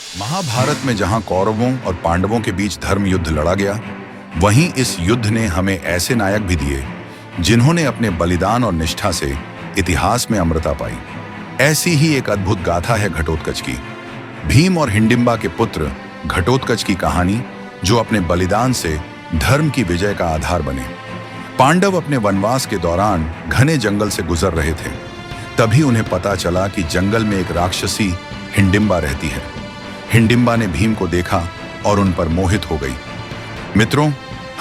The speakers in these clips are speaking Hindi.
महाभारत में जहां कौरवों और पांडवों के बीच धर्म युद्ध लड़ा गया, वहीं इस युद्ध ने हमें ऐसे नायक भी दिए जिन्होंने अपने बलिदान और निष्ठा से इतिहास में अमरता पाई। ऐसी ही एक अद्भुत गाथा है घटोत्कच की। भीम और हिडिंबा के पुत्र घटोत्कच की कहानी, जो अपने बलिदान से धर्म की विजय का आधार बने। पांडव अपने वनवास के दौरान घने जंगल से गुजर रहे थे। तभी उन्हें पता चला कि जंगल में एक राक्षसी हिडिंबा रहती है। हिडिंबा ने भीम को देखा और उन पर मोहित हो गई। मित्रों,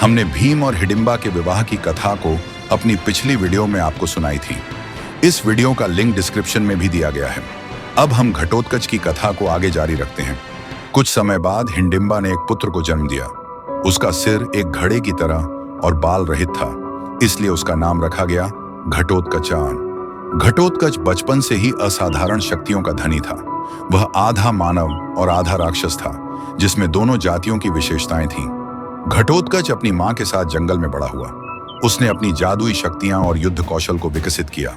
हमने भीम और हिडिंबा के विवाह की कथा को अपनी पिछली वीडियो में आपको सुनाई थी। इस वीडियो का लिंक डिस्क्रिप्शन में भी दिया गया है। अब हम घटोत्कच की कथा को आगे जारी रखते हैं। कुछ समय बाद हिडिंबा ने एक पुत्र को जन्म दिया। उसका सिर एक घड़े की तरह और बाल रहित था, इसलिए उसका नाम रखा गया घटोत्कचान। घटोत्कच बचपन से ही असाधारण शक्तियों का धनी था। वह आधा मानव और आधा राक्षस था, जिसमें दोनों जातियों की विशेषताएं थीं। घटोत्कच अपनी मां के साथ जंगल में बड़ा हुआ। उसने अपनी जादुई शक्तियां और युद्ध कौशल को विकसित किया।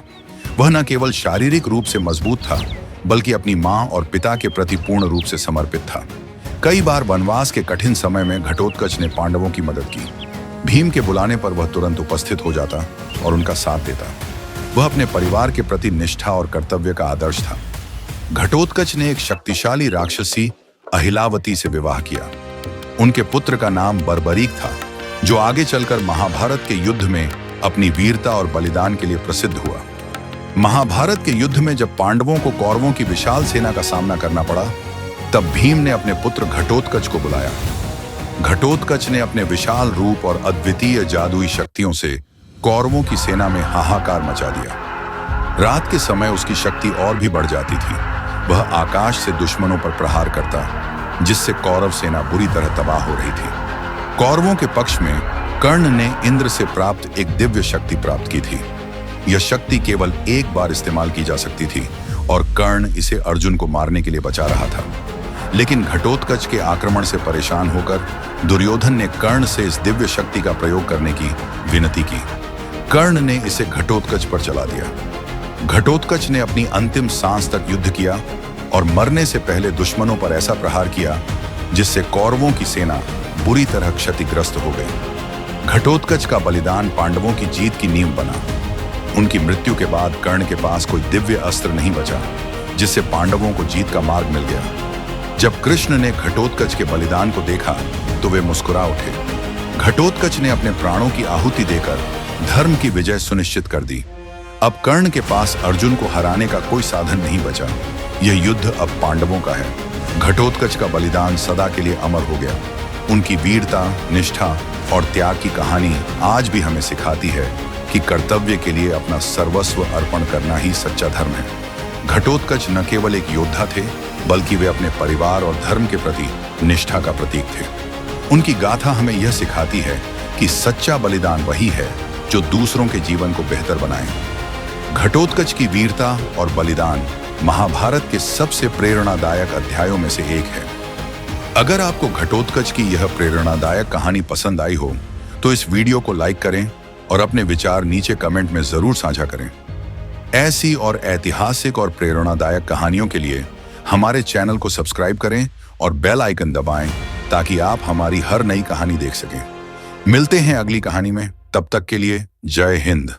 वह न केवल शारीरिक रूप से मजबूत था, बल्कि अपनी मां और पिता के प्रति पूर्ण रूप से समर्पित था। कई बार वनवास के कठिन समय में घटोत्कच ने पांडवों की मदद की। भीम के बुलाने पर वह तुरंत उपस्थित हो जाता और उनका साथ देता। वह अपने परिवार के प्रति निष्ठा और कर्तव्य का आदर्श था। घटोत्कच ने एक शक्तिशाली राक्षसी अहिलावती से विवाह किया। उनके पुत्र का नाम बर्बरीक था, जो आगे चलकर महाभारत के युद्ध में अपनी वीरता और बलिदान के लिए प्रसिद्ध हुआ। महाभारत के युद्ध में जब पांडवों को कौरवों की विशाल सेना का सामना करना पड़ा, तब भीम ने अपने पुत्र घटोत्कच को बुलाया। घटोत्कच ने अपने विशाल रूप और अद्वितीय जादुई शक्तियों से कौरवों की सेना में हाहाकार मचा दिया। रात के समय उसकी शक्ति और भी बढ़ जाती थी। वह आकाश से दुश्मनों पर प्रहार करता, जिससे कौरव सेना बुरी तरह तबाह हो रही थी। कौरवों के पक्ष में कर्ण ने इंद्र से प्राप्त एक दिव्य शक्ति प्राप्त की थी। यह शक्ति केवल एक बार इस्तेमाल की जा सकती थी और कर्ण इसे अर्जुन को मारने के लिए बचा रहा था। लेकिन घटोत्कच के आक्रमण से परेशान होकर दुर्योधन ने कर्ण से इस दिव्य शक्ति का प्रयोग करने की विनती की। कर्ण ने इसे घटोत्कच पर चला दिया। घटोत्कच ने अपनी अंतिम सांस तक युद्ध किया और मरने से पहले दुश्मनों पर ऐसा प्रहार किया जिससे कौरवों की सेना बुरी तरह क्षतिग्रस्त हो गई। घटोत्कच का बलिदान पांडवों की जीत की नींव बना। उनकी मृत्यु के बाद कर्ण के पास कोई दिव्य अस्त्र नहीं बचा, जिससे पांडवों को जीत का मार्ग मिल गया। जब कृष्ण ने घटोत्कच के बलिदान को देखा तो वे मुस्कुरा उठे। घटोत्कच ने अपने प्राणों की आहुति देकर धर्म की विजय सुनिश्चित कर दी। अब कर्ण के पास अर्जुन को हराने का कोई साधन नहीं बचा। यह युद्ध अब पांडवों का है। घटोत्कच का बलिदान सदा के लिए अमर हो गया। उनकी वीरता, निष्ठा और त्याग की कहानी आज भी हमें सिखाती है कि कर्तव्य के लिए अपना सर्वस्व अर्पण करना ही सच्चा धर्म है। घटोत्कच न केवल एक योद्धा थे, बल्कि वे अपने परिवार और धर्म के प्रति निष्ठा का प्रतीक थे। उनकी गाथा हमें यह सिखाती है कि सच्चा बलिदान वही है जो दूसरों के जीवन को बेहतर बनाए। घटोत्कच की वीरता और बलिदान महाभारत के सबसे प्रेरणादायक अध्यायों में से एक है। अगर आपको घटोत्कच की यह प्रेरणादायक कहानी पसंद आई हो, तो इस वीडियो को लाइक करें और अपने विचार नीचे कमेंट में जरूर साझा करें। ऐसी और ऐतिहासिक और प्रेरणादायक कहानियों के लिए हमारे चैनल को सब्सक्राइब करें और बेल आइकन दबाएं, ताकि आप हमारी हर नई कहानी देख सकें। मिलते हैं अगली कहानी में। तब तक के लिए जय हिंद।